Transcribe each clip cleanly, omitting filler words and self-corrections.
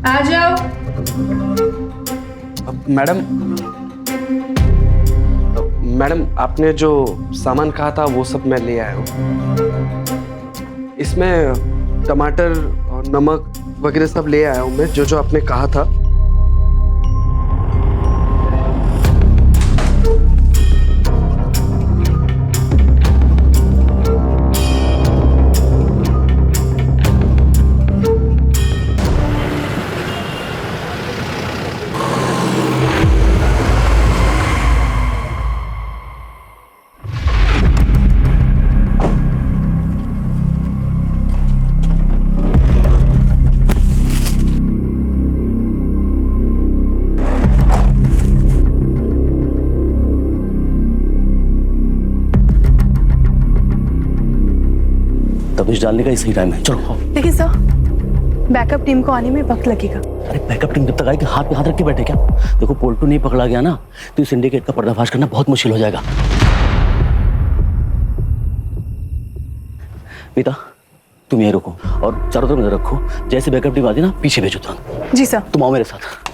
आ जाओ। मैडम आपने जो सामान कहा था वो सब मैं ले आया हूँ। इसमें टमाटर और नमक वगैरह सब ले आया हूँ मैं, जो जो आपने कहा था। तबिश डालने का ही सही टाइम है, चलो। लेकिन सर, बैकअप टीम को आने में वक्त लगेगा। अरे बैकअप टीम जब तक आएगी हाथ पे हाथ रख के बैठे क्या? देखो पोल्टू नहीं पकड़ा गया ना तो इस सिंडिकेट का पर्दाफाश करना बहुत मुश्किल हो जाएगा। मीता तुम यहीं रुको और चारों तरफ नजर रखो, जैसे बैकअप टीम आती ना पीछे भेजो तुरंत। जी सर। तुम आओ मेरे साथ।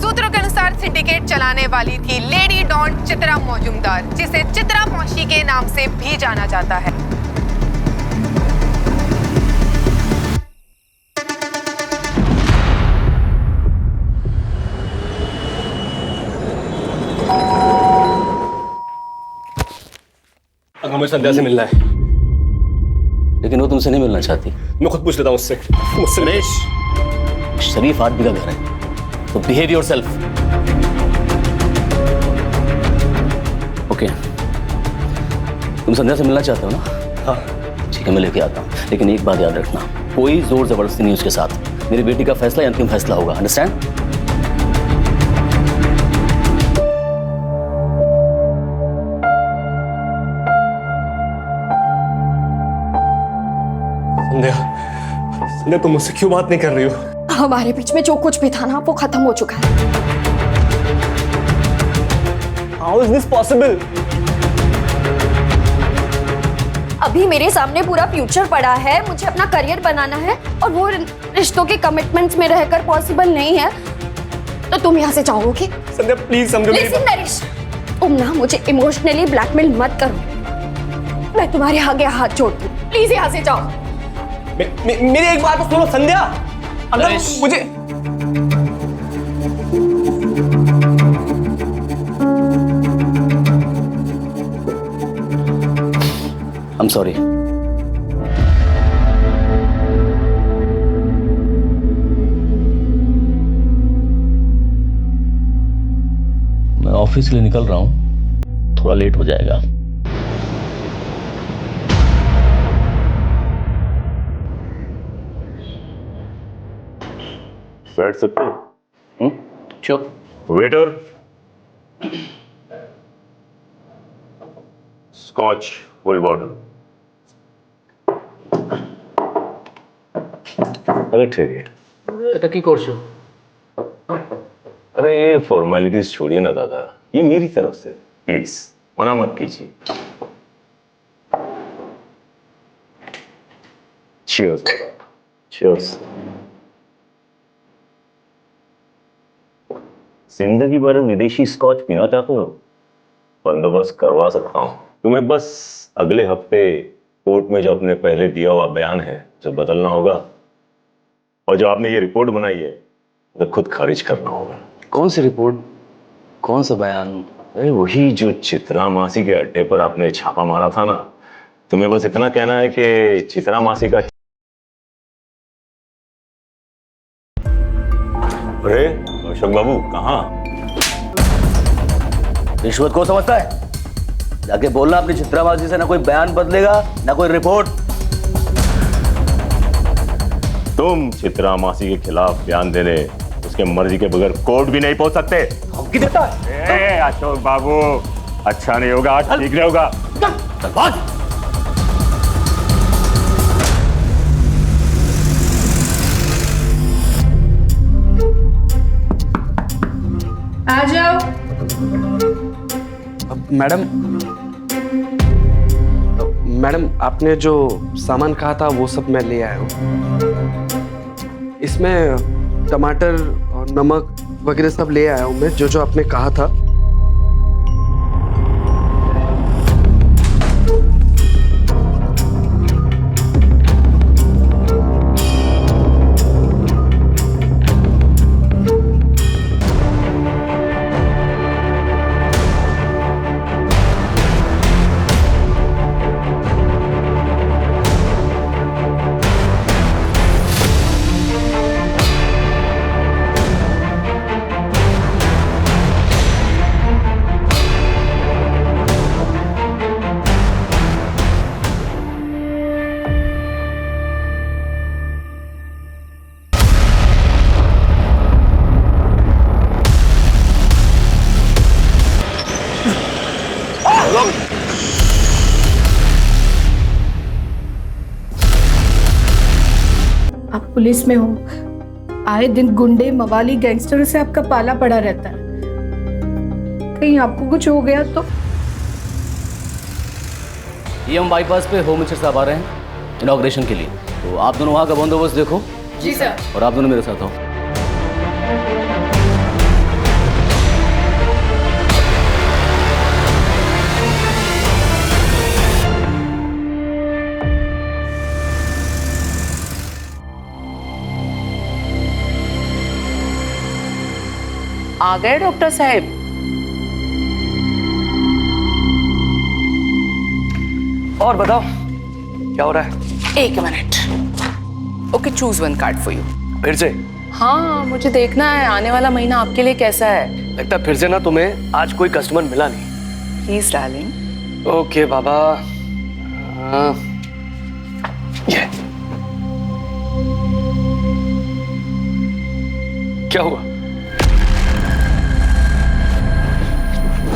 सूत्रों के अनुसार सिंडिकेट चलाने वाली थी लेडी डॉन चित्रा मौजूमदार, जिसे चित्रा मौशी के नाम से भी जाना जाता है। हमें संध्या से मिलना है, लेकिन वो तुमसे नहीं मिलना चाहती। मैं खुद पूछ लेता हूँ उससे। रमेश, शरीफ आदमी का घर है तो बिहेव योरसेल्फ। ओके, तुम संध्या से मिलना चाहते हो ना? हाँ ठीक है, मैं लेके आता हूँ, लेकिन एक बात याद रखना, कोई जोर जबरदस्ती नहीं उसके साथ। मेरी बेटी का फैसला अंतिम फैसला होगा, अंडरस्टैंड? संध्या, संध्या तुम मुझसे क्यों बात नहीं कर रही हो? हमारे बीच में जो कुछ भी था ना वो खत्म हो चुका है। How is this possible? अभी मेरे सामने पूरा फ्यूचर पड़ा है, मुझे अपना करियर बनाना है और वो रिश्तों के कमिटमेंट्स में रहकर पॉसिबल नहीं है, तो तुम यहाँ से जाओगे? संध्या प्लीज समझो मेरी लिसन बात। नरेश, तुम ना मुझे इमोशनली ब्लैकमेल मत करो। मैं तुम्हारे आगे हाथ जोड़ती हूँ, प्लीज यहाँ से जाओ। मेरी एक बात तो सुनो संध्या, अगर मुझे I'm sorry. मैं ऑफिस के लिए निकल रहा हूँ, थोड़ा लेट हो जाएगा। बैठ सकते हो? Sure. Waiter, scotch full bottle. अरे ठहरिए। এটা কি করছো? अरे ये फॉर्मेलिटीज छोड़िए ना दादा, ये मेरी तरफ से प्लीज मना मत कीजिए। चीयर्स। चीयर्स। जिंदगी भर विदेशी स्कॉच पीना चाहते हो? बंदोबस्त करवा सकता हूँ तुम्हें, बस अगले हफ्ते कोर्ट में जो आपने पहले दिया हुआ बयान है जो बदलना होगा, और जो आपने ये रिपोर्ट बनाई है वो खुद खारिज करना होगा। कौन सी रिपोर्ट, कौन सा बयान? अरे वही जो चित्रा मासी के अड्डे पर आपने छापा मारा था ना, तुम्हें बस इतना कहना है कि चित्रा मासी का। अरे अशोक बाबू कहाँ? रिश्वत को समझता है? जाके बोलना अपनी चित्राबाजी से ना कोई बयान बदलेगा ना कोई रिपोर्ट। तुम चित्रा मासी के खिलाफ बयान देने उसके मर्जी के बगैर कोर्ट भी नहीं पहुंच सकते। धमकी देता है? अशोक बाबू अच्छा नहीं होगा, ठीक नहीं होगा। चल भाग। आ जाओ। मैडम आपने जो सामान कहा था वो सब मैं ले आया हूँ। इसमें टमाटर और नमक वगैरह सब ले आया हूँ मैं, जो जो आपने कहा था। आप पुलिस में हो, आए दिन गुंडे मवाली गैंगस्टरों से आपका पाला पड़ा रहता है। कहीं आपको कुछ हो गया तो? ये हम बाईपास पे होम मिनिस्टर साहब आ रहे हैं इनॉग्रेशन के लिए, तो आप दोनों वहाँ का बंदोबस्त देखो। जी सर। और आप दोनों मेरे साथ आओ। आ गए डॉक्टर साहब? और बताओ क्या हो रहा है? एक minute. Okay, choose one card for you. फिर से? हाँ, मुझे देखना है आने वाला महीना आपके लिए कैसा है। लगता है फिर से ना तुम्हें आज कोई कस्टमर मिला नहीं। Please darling. ओके बाबा। ये क्या हुआ?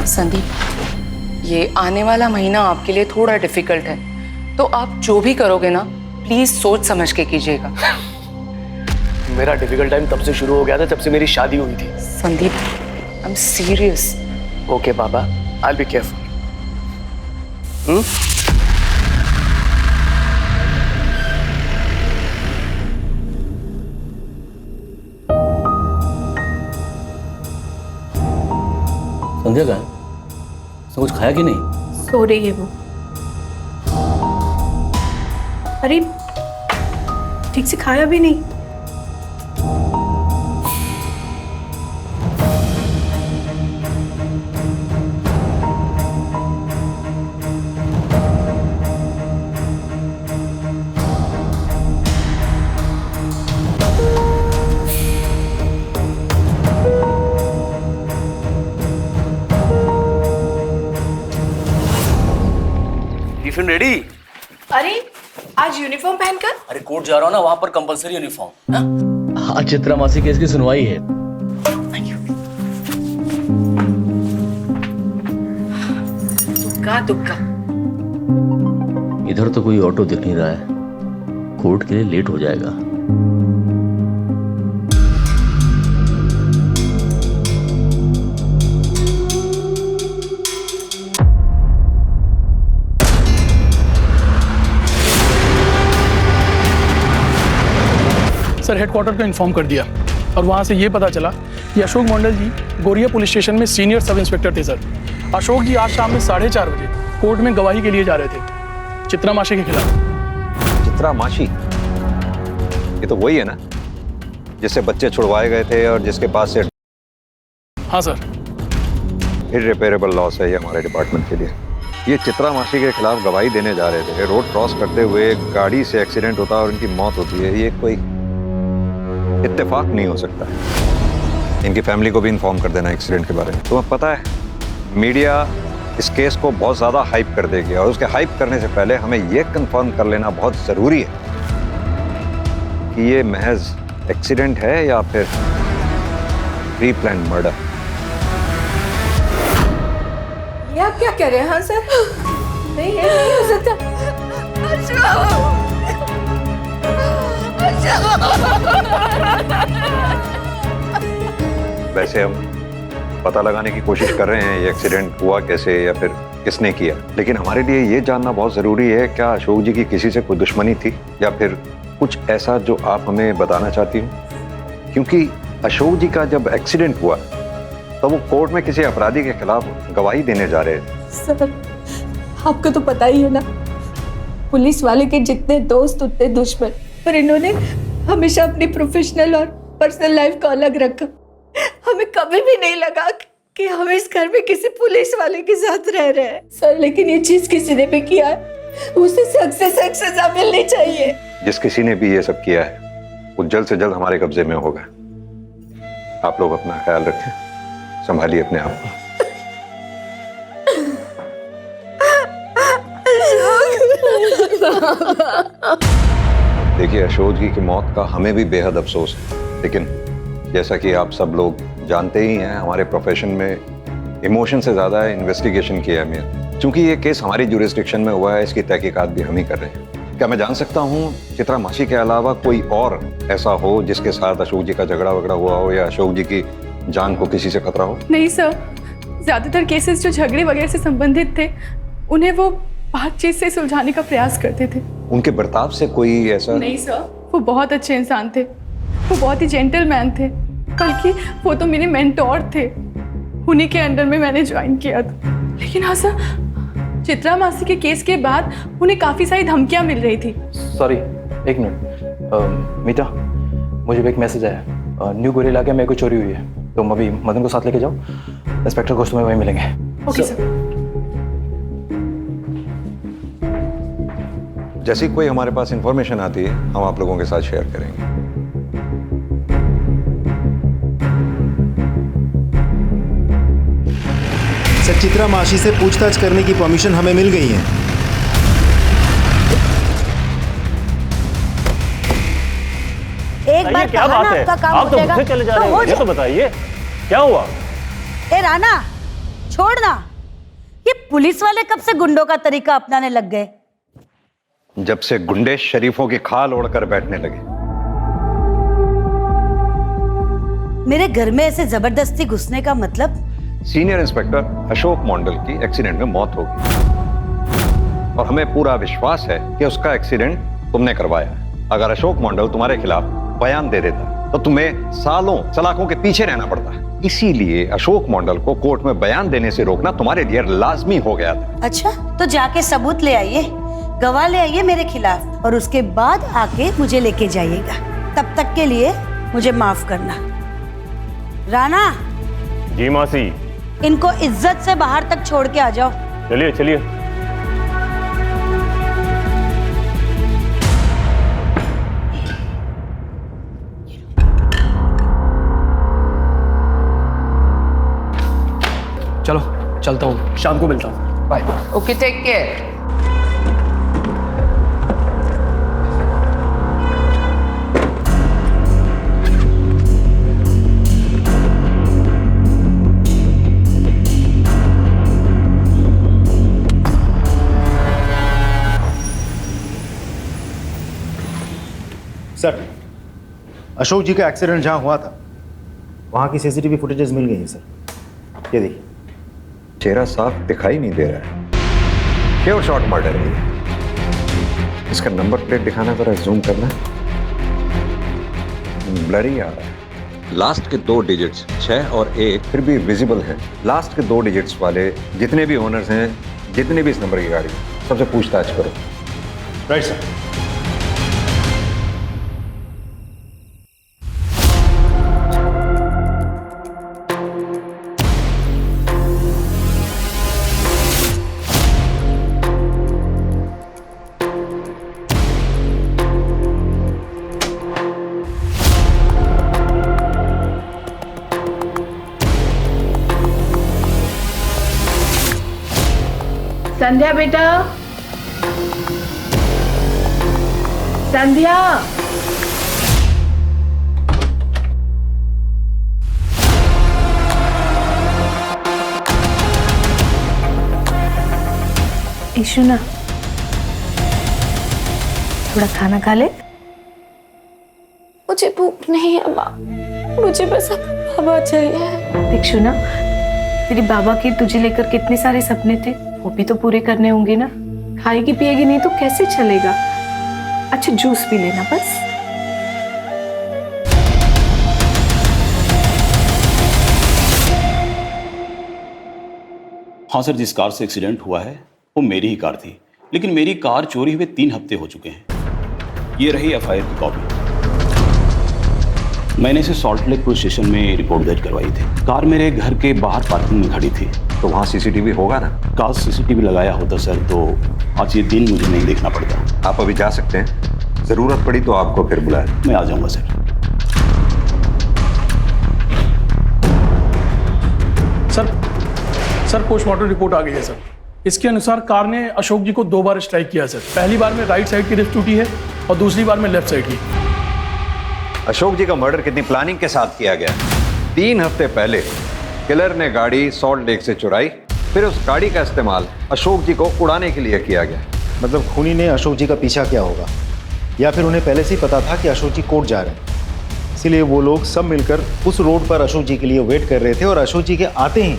संदीप, ये आने वाला महीना आपके लिए थोड़ा डिफिकल्ट है, तो आप जो भी करोगे ना प्लीज सोच समझ के कीजिएगा। मेरा डिफिकल्ट टाइम तब से शुरू हो गया था जब से मेरी शादी हुई थी। Sandeep, I am serious. Okay बाबा, I will be careful. Sandhya का सब कुछ खाया कि नहीं? सो रही है वो। अरे ठीक से खाया भी नहीं। Tiffin ready? अरे आज यूनिफॉर्म पहनकर? अरे कोर्ट जा रहा हूँ ना, वहां पर कंपलसरी यूनिफॉर्म। हाँ, चित्रा मासी केस की सुनवाई है। दुक्का दुक्का। इधर तो कोई ऑटो दिख नहीं रहा है, कोर्ट के लिए लेट हो जाएगा। सर, हेडक्वार्टर को इन्फॉर्म कर दिया और वहाँ से ये पता चला कि अशोक मंडल जी गोरिया पुलिस स्टेशन में सीनियर सब इंस्पेक्टर थे। सर, अशोक जी आज शाम में 4:30 बजे कोर्ट में गवाही के लिए जा रहे थे चित्रा मासी के खिलाफ। चित्रा मासी? ये तो वही है ना जिससे बच्चे छुड़वाए गए थे और जिसके पास से? हाँ सर। इररिपेयरेबल लॉस है ये हमारे डिपार्टमेंट के लिए। ये चित्रा मासी के खिलाफ गवाही देने जा रहे थे, रोड क्रॉस करते हुए गाड़ी से एक्सीडेंट होता है और इनकी मौत होती है। ये कोई इत्तेफाक नहीं हो सकता है। इनकी फैमिली को भी इन्फॉर्म कर देना एक्सीडेंट के बारे में। तुम्हें पता है मीडिया इस केस को बहुत ज़्यादा हाइप कर देगी और उसके हाइप करने से पहले हमें यह कंफर्म कर लेना बहुत ज़रूरी है कि ये महज एक्सीडेंट है या फिर प्री प्लान मर्डर। ये आप क्या कह रहे हैं? हाँ सर, नहीं ये नहीं हो सकता। वैसे हम पता लगाने की कोशिश कर रहे हैं ये एक्सीडेंट हुआ कैसे या फिर किसने किया, लेकिन हमारे लिए ये जानना बहुत ज़रूरी है क्या अशोक जी की किसी से कोई दुश्मनी थी या फिर कुछ ऐसा जो आप हमें बताना चाहती हो, क्योंकि अशोक जी का जब एक्सीडेंट हुआ तो वो कोर्ट में किसी अपराधी के खिलाफ गवाही देने जा रहे थे। सर, आपको तो पता ही है ना, पुलिस वाले के जितने दोस्त उतने दुश्मन, पर इन्होंने हमेशा अपनी प्रोफेशनल और पर्सनल लाइफ को अलग रखा। हमें कभी भी नहीं लगा कि हम इस घर में किसी पुलिस वाले के साथ रह रहे हैं सर, लेकिन ये चीज किसी ने भी किया है उसे सख्त से सख्त सजा मिलनी चाहिए। जिस किसी ने भी ये सब किया है वो जल्द से जल्द हमारे कब्जे में होगा। आप लोग अपना ख्याल रखें, संभालिए अपने आप को। देखिए, अशोक जी की मौत का हमें भी बेहद अफसोस है, लेकिन जैसा कि आप सब लोग जानते ही हैं, हमारे प्रोफेशन में इमोशन से ज़्यादा है इन्वेस्टिगेशन की अहमियत। चूंकि ये केस हमारी जुरिस्डिक्शन में हुआ है, इसकी तहकीकात भी हम ही कर रहे हैं। क्या मैं जान सकता हूँ चित्रा मासी के अलावा कोई और ऐसा हो जिसके साथ अशोक जी का झगड़ा वगड़ा हुआ हो या अशोक जी की जान को किसी से खतरा हो? नहीं सर, ज्यादातर केसेस जो झगड़े वगैरह से संबंधित थे उन्हें वो बातचीत से सुलझाने का प्रयास करते थे। उनके बर्ताव से कोई ऐसा? नहीं सर, वो बहुत अच्छे इंसान थे, वो बहुत ही जेंटलमैन थे, बल्कि वो तो मेरे मेंटोर थे, उन्हीं के अंडर में मैंने ज्वाइन किया था। लेकिन हाँ सर, चित्रा मासी के केस के बाद उन्हें काफी सारी धमकियां मिल रही थी। सॉरी, एक मिनट। मीता, मुझे भी एक मैसेज आया, न्यू गोरिल्ला के मेरे को चोरी हुई है, तुम अभी मदन को साथ लेके जाओ, इंस्पेक्टर घोष तुम्हें वहीं मिलेंगे। Okay sir. जैसी कोई हमारे पास इंफॉर्मेशन आती है हम आप लोगों के साथ शेयर करेंगे। सर, चित्रा मासी से पूछताछ करने की परमिशन हमें मिल गई है। एक बार क्या बात है? आप तो मुझसे चले जा रहे हो, ये तो बताइए क्या हुआ? ए राना, छोड़ना, ये पुलिस वाले कब से गुंडों का तरीका अपनाने लग गए? जब से गुंडे शरीफों की खाल ओढ़कर बैठने लगे। मेरे घर में ऐसे जबरदस्ती घुसने का मतलब? सीनियर इंस्पेक्टर अशोक मंडल की एक्सीडेंट में मौत हो गई और हमें पूरा विश्वास है कि उसका एक्सीडेंट तुमने करवाया। अगर अशोक मंडल तुम्हारे खिलाफ बयान दे देता तो तुम्हें सालों सलाखों के पीछे रहना पड़ता। इसीलिए अशोक मंडल को कोर्ट में बयान देने से रोकना तुम्हारे लिए लाजमी हो गया था। अच्छा, तो जाके सबूत ले आइए, गवाह ले आइए मेरे खिलाफ, और उसके बाद आके मुझे लेके जाइएगा। तब तक के लिए मुझे माफ करना। राना जी मासी, इनको इज्जत से बाहर तक छोड़ के आ जाओ। चलिए चलिए। चलो चलता हूँ, शाम को मिलता हूँ, bye. Okay, take care. Sir, Ashok ji का एक्सीडेंट जहां हुआ था वहां की सीसीटीवी फुटेजेस मिल गई हैं सर, ये देखिए। चेहरा साफ दिखाई नहीं दे रहा है, प्योर शॉट मर्डर है ये। इसका नंबर प्लेट दिखाना, जरा जूम करना, ब्लरी आ रहा है। लास्ट के 2 डिजिट्स 6 और 1 फिर भी विजिबल है। लास्ट के 2 डिजिट्स वाले जितने भी ओनर्स हैं, जितने भी इस नंबर की गाड़ी, सबसे पूछताछ करो। Right sir. संध्या बेटा, संध्या। ईशु ना, थोड़ा खाना खा ले। मुझे भूख नहीं है माँ, मुझे बस अब हवा चाहिए। इशु ना, तेरी बाबा के तुझे लेकर कितने सारे सपने थे, वो भी तो पूरे करने होंगे ना। खाएगी पिएगी नहीं तो कैसे चलेगा। अच्छा जूस भी लेना बस। हाँ सर, जिस कार से एक्सीडेंट हुआ है वो मेरी ही कार थी, लेकिन मेरी कार चोरी हुए 3 हफ्ते हो चुके हैं। ये रही एफआईआर की कॉपी। मैंने इसे सॉल्ट लेक पुलिस स्टेशन में रिपोर्ट दर्ज करवाई थी। कार मेरे घर के बाहर पार्किंग में खड़ी थी। तो वहाँ सीसीटीवी होगा ना? काश सीसीटीवी लगाया होता सर तो आज ये दिन मुझे नहीं देखना पड़ता। आप अभी जा सकते हैं, जरूरत पड़ी तो आपको फिर बुलाएं। मैं आ जाऊंगा सर। सर पोस्टमार्टम रिपोर्ट आ गई है सर। इसके अनुसार कार ने अशोक जी को 2 बार स्ट्राइक किया सर। पहली बार में राइट साइड की रिस्ट टूटी है और दूसरी बार में लेफ्ट साइड की। अशोक जी का मर्डर कितनी प्लानिंग के साथ किया गया। 3 हफ्ते पहले किलर ने गाड़ी सॉल्ट लेक से चुराई, फिर उस गाड़ी का इस्तेमाल अशोक जी को उड़ाने के लिए किया गया। मतलब खूनी ने अशोक जी का पीछा किया होगा, या फिर उन्हें पहले से ही पता था कि अशोक जी कोर्ट जा रहे हैं, इसीलिए वो लोग सब मिलकर उस रोड पर अशोक जी के लिए वेट कर रहे थे और अशोक जी के आते ही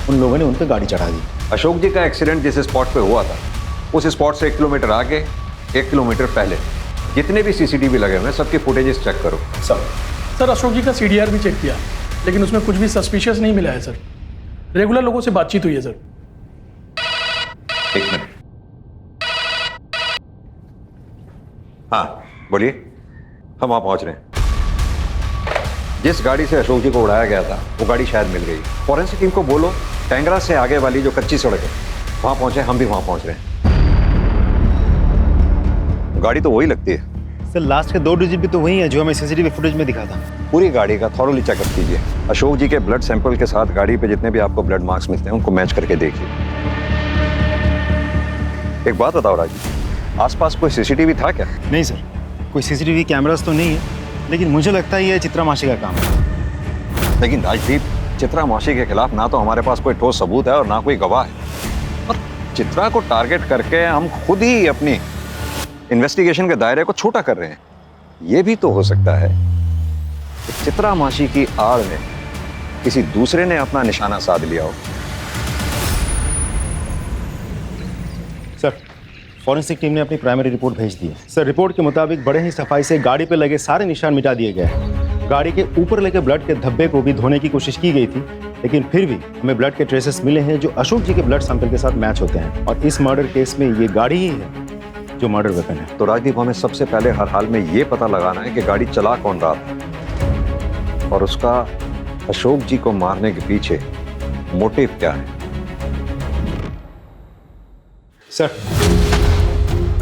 उन लोगों ने उन पर गाड़ी चढ़ा दी। अशोक जी का एक्सीडेंट जिस स्पॉट पे हुआ था उस स्पॉट से 1 किलोमीटर आगे, 1 किलोमीटर पहले जितने भी सीसीटीवी लगे हुए हैं सबकी फुटेजेस चेक करो। सर अशोक जी का सीडीआर भी चेक किया, लेकिन उसमें कुछ भी सस्पिशियस नहीं मिला है सर। रेगुलर लोगों से बातचीत हुई है सर। 1 मिनट। हाँ बोलिए, हम वहाँ पहुँच रहे हैं। जिस गाड़ी से अशोक जी को उड़ाया गया था वो गाड़ी शायद मिल गई। फॉरेंसिक टीम को बोलो टेंगरा से आगे वाली जो कच्ची सड़क है वहाँ पहुँचे, हम भी वहाँ पहुँच रहे हैं। गाड़ी तो वही लगती है सर। लास्ट के 2 डिजिट भी तो वही है जो हमें सीसीटीवी फुटेज में दिखा था। पूरी गाड़ी का थॉरोली चेकअप कीजिए। अशोक जी के ब्लड सैंपल के साथ गाड़ी पे जितने भी आपको ब्लड मार्क्स मिलते हैं उनको मैच करके देखिए। एक बात बताओ राज, आसपास कोई सीसीटीवी था क्या? नहीं सर, कोई सीसीटीवी कैमरास तो नहीं है, लेकिन मुझे लगता है ये चित्रा मासी का काम है। लेकिन राजदीप, चित्रा मासी के खिलाफ ना तो हमारे पास कोई ठोस सबूत है और ना कोई गवाह है, और चित्रा को टारगेट करके हम खुद ही अपनी इन्वेस्टिगेशन के दायरे को छोटा कर रहे हैं। ये भी तो हो सकता है कि चित्रा मासी की आड़ में किसी दूसरे ने अपना निशाना साध लिया हो। सर फॉरेंसिक टीम ने अपनी प्राइमरी रिपोर्ट भेज दी है। सर रिपोर्ट के मुताबिक बड़े ही सफाई से गाड़ी पे लगे सारे निशान मिटा दिए गए हैं। गाड़ी के ऊपर लगे ब्लड के धब्बे को भी धोने की कोशिश की गई थी, लेकिन फिर भी हमें ब्लड के ट्रेसेस मिले हैं जो अशोक जी के ब्लड सैंपल के साथ मैच होते हैं, और इस मर्डर केस में ये गाड़ी ही है जो मर्डर वेपन है। तो राजदीप, हमें सबसे पहले हर हाल में ये पता लगाना है कि गाड़ी चला कौन रहा था और उसका अशोक जी को मारने के पीछे मोटिव क्या है। सर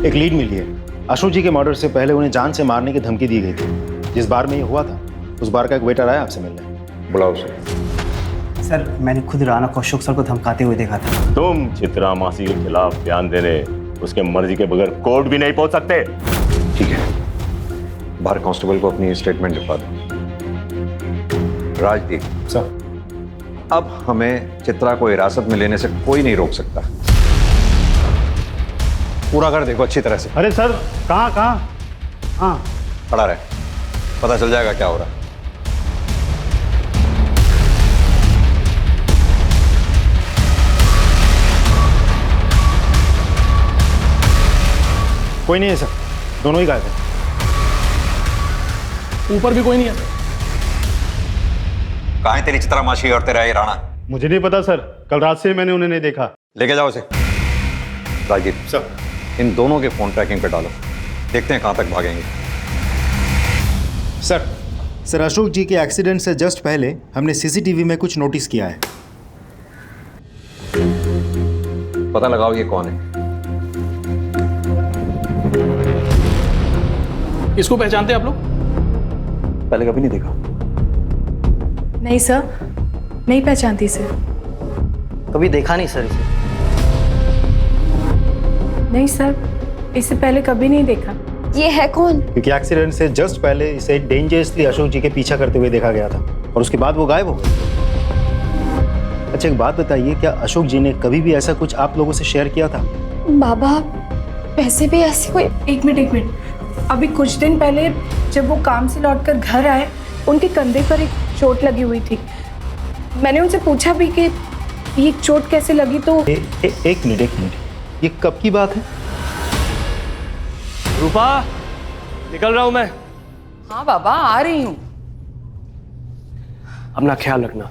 एक लीड मिली है। अशोक जी के मर्डर से पहले उन्हें जान से मारने की धमकी दी गई थी। जिस बार में ये हुआ था उस बार का एक वेटर आया आपसे मिलने। बुलाओ उसे। सर मैंने खुद राणा को अशोक सर को धमकाते हुए देखा था। तुम चित्रा मासी के खिलाफ बयान देने उसके मर्जी के बगैर कोर्ट भी नहीं पहुंच सकते। ठीक है, बाहर कांस्टेबल को अपनी स्टेटमेंट लिखवा दो। राजदीप सर, अब हमें चित्रा को हिरासत में लेने से कोई नहीं रोक सकता। पूरा कर देखो अच्छी तरह से। अरे सर कहाँ? हाँ खड़ा रहे, पता चल जाएगा क्या हो रहा है। कोई नहीं है सर, दोनों ही गायब हैं। ऊपर भी कोई नहीं है सर। कहाँ है तेरी चित्रा मासी और तेरा ये राणा? मुझे नहीं पता सर, कल रात से मैंने उन्हें नहीं देखा। लेके जाओ उसे। राजदीप सर, इन दोनों के फोन ट्रैकिंग पे डालो, देखते हैं कहाँ तक भागेंगे। सर अशोक जी के एक्सीडेंट से जस्ट पहले हमने सीसीटीवी में कुछ नोटिस किया है। पता लगाओ ये कौन है। इसको पहचानते हैं आप लोग? पहले कभी नहीं देखा। नहीं सर, नहीं पहचानती सर। कभी देखा नहीं सर इसे। नहीं सर, इससे पहले कभी नहीं देखा। ये है कौन? क्योंकि एक्सीडेंट से जस्ट पहले इसे डेंजरसली अशोक जी के पीछा करते हुए देखा गया था और उसके बाद वो गायब हो गए। अच्छा एक बात बताइए, क्या अशोक जी ने कभी भी ऐसा कुछ आप लोगों से शेयर किया था? बाबा वैसे भी ऐसे कोई। एक मिनट, अभी कुछ दिन पहले जब वो काम से लौटकर घर आए, उनके कंधे पर एक चोट लगी हुई थी। मैंने उनसे पूछा भी कि ये चोट कैसे लगी तो एक मिनट, ये कब की बात है? रूपा, निकल रहा हूं मैं। हाँ बाबा, आ रही हूँ। अपना ख्याल रखना।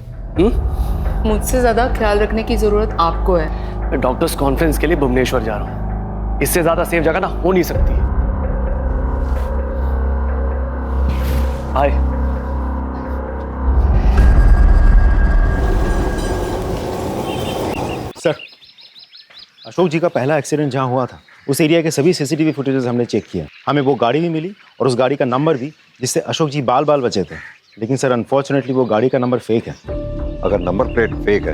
मुझसे ज्यादा ख्याल रखने की जरूरत आपको है। मैं डॉक्टर्स कॉन्फ्रेंस के लिए भुवनेश्वर जा रहा हूँ। इससे ज्यादा सेफ जगह ना हो नहीं सकती। हाय। सर, अशोक जी का पहला एक्सीडेंट जहां हुआ था उस एरिया के सभी सीसीटीवी फुटेजेस हमने चेक किया। हमें वो गाड़ी भी मिली और उस गाड़ी का नंबर भी, जिससे अशोक जी बाल बाल बचे थे। लेकिन सर, अनफॉर्चुनेटली वो गाड़ी का नंबर फेक है। अगर नंबर प्लेट फेक है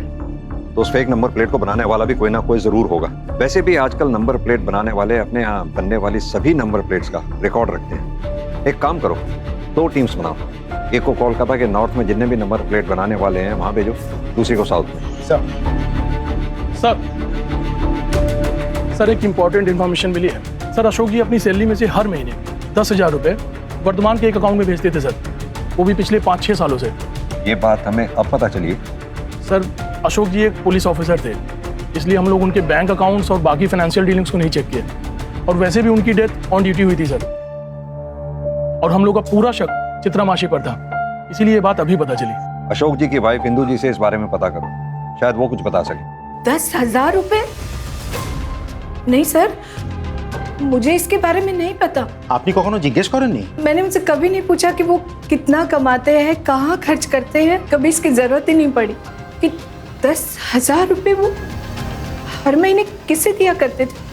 तो उस फेक नंबर प्लेट को बनाने वाला भी कोई ना कोई जरूर होगा। वैसे भी आजकल नंबर प्लेट बनाने वाले अपने यहाँ बनने वाली सभी नंबर प्लेट्स का रिकॉर्ड रखते हैं। एक काम करो, 2 टीम्स बनाओ। एक को कोलकाता के नॉर्थ में जितने भी नंबर प्लेट बनाने वाले हैं वहां भेजो, दूसरी को साउथ में। सर एक इम्पॉर्टेंट इन्फॉर्मेशन मिली है। सर अशोक जी अपनी सैलरी में से हर महीने 10,000 रुपये वर्धमान के एक अकाउंट में भेजते थे सर, वो भी पिछले 5-6 सालों से। ये बात हमें अब पता चली है। सर अशोक जी एक पुलिस ऑफिसर थे, इसलिए हम लोग उनके बैंक अकाउंट्स और बाकी फाइनेंशियल डीलिंग्स को नहीं चेक किए। और वैसे भी उनकी डेथ ऑन ड्यूटी हुई थी सर, और हम लोग का पूरा शक चित्रा मासी पर था, इसीलिए ये बात अभी पता चली। अशोक जी की वाइफ इंदू जी से इस बारे में पता करो, शायद वो कुछ बता सके। 10,000 रुपए? नहीं सर, मुझे इसके बारे में नहीं पता। आपने कखनो जिज्ञेस करें नहीं? मैंने उनसे कभी नहीं पूछा कि वो कितना कमाते हैं, कहाँ खर्च करते हैं। कभी इसकी जरूरत ही नहीं पड़ी कि 10,000 रुपए वो हर महीने किसे दिया करते थे।